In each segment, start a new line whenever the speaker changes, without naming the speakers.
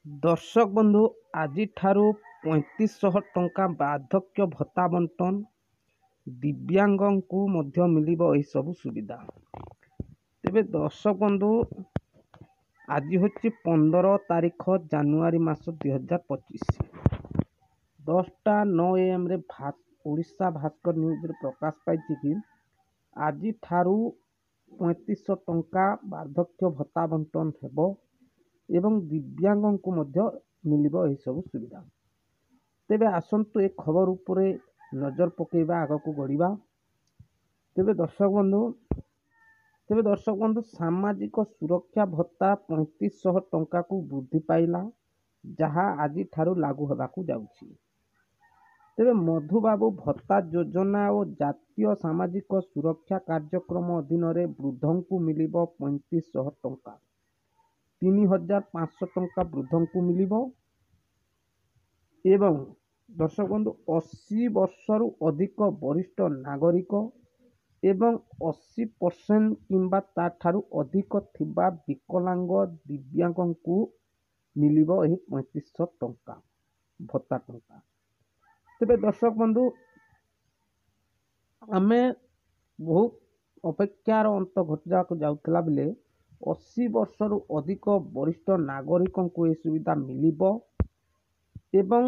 दर्शक बंधु आज 3500 टंका बार्धक्य भत्ता बंटन दिव्यांग को मध्य मिलिबो एही सब सुविधा। तेबे दर्शक बंधु आज होची 15 तारीख जानुआरी मास 2025 10:09 AM रे ओडिशा भास्कर न्यूज रे प्रकाश पाई कि आज 3500 टंका बार्धक्य भत्ता बंटन हेबो एवं दिव्यांग को मध्य मिलिबो एही सब सुविधा। तेबे आसंतु एक खबर उपरे नजर पकेबा आग को गढ़िबा। तेबे दर्शक बंधु सामाजिक सुरक्षा भत्ता 3500 टंका को वृद्धि पाइला जहाँ आज ठारू लागू होबाकू जाउछि। तेबे मधुबाबू भत्ता योजना और जातीय सामाजिक सुरक्षा कार्यक्रम अधीन रे वृद्धों को मिलिबो 3500 टंका 3500 टंका वृद्धों को मिलिबो एवं दर्शक बंधु 80 वर्षरु अधिक वरिष्ठ नागरिक एवं 80% किंबा ताठारु अधिक थिबा विकलांग दिव्यांग को मिलिबो एही 3500 टंका भत्ता टंका। तेबे दर्शक बंधु आमे बहुत अपेक्षार अंत घटा जाउथला बेले 80 वर्षरु अधिक वरिष्ठ नागरिक को यह सुविधा मिलिबो एवं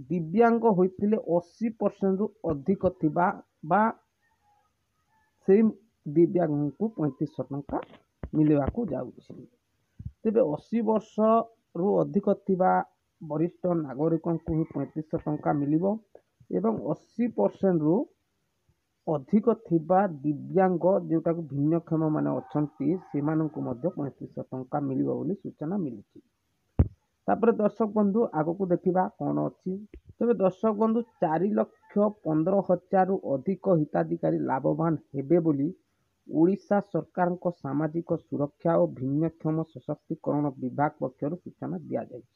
दिव्यांग होइतिले 80% रु अधिक थिबा बा से दिव्यांग को 3500 टंका मिलवा को जाउछि। तेबे 80 वर्ष रु अधिक थिबा वरिष्ठ नागरिक को ही 3500 टंका मिलिबो एवं 80% रु अधिक थिबा दिव्यांग जोटा को भिन्नक्षम माने अछंती सेमानंकु मध्य 3500 टंका मिलिबो बोली सूचना मिलिछि। तापर दर्शक बंधु आगो को देखिबा कोन अछि। तबे दर्शक बंधु 4,15,000 रु अधिक हिताधिकारी लाभवान हेबे बोली ओडिशा सरकार को सामाजिक सुरक्षा और भिन्नक्षम सशक्तिकरण विभाग पक्षर सूचना दिया जाइछि।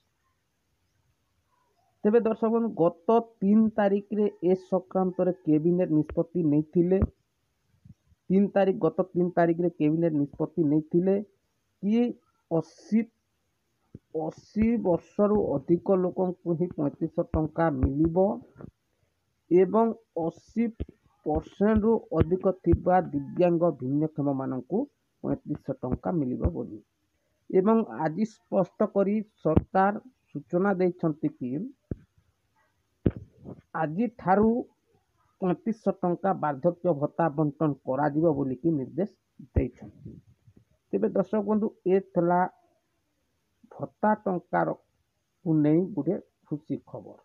तेबे दर्शक बंधु गत 3 तारीख रे ए संक्रांत रे कैबिनेट निष्पत्ति नहीं थिले। 3 तारीख रे कैबिनेट निष्पत्ति नहीं थिले कि 80 वर्षरु अधिक लोक को ही 3500 टंका मिलिबो एवं 80% रु अधिक थिबा दिव्यांग भिन्नक्षम माननकु 3500 टंका मिलिबो बोली एवं आज स्पष्ट करी सरकार सूचना दैछंती कि आज ठारू 3500 टंका बार्धक्य भत्ता बंटन करा जिवो बोली कि निर्देश दैछंती। तेबे दर्शक बंधु ए थला भत्ता टंकार को नहीं गोटे खुशी खबर।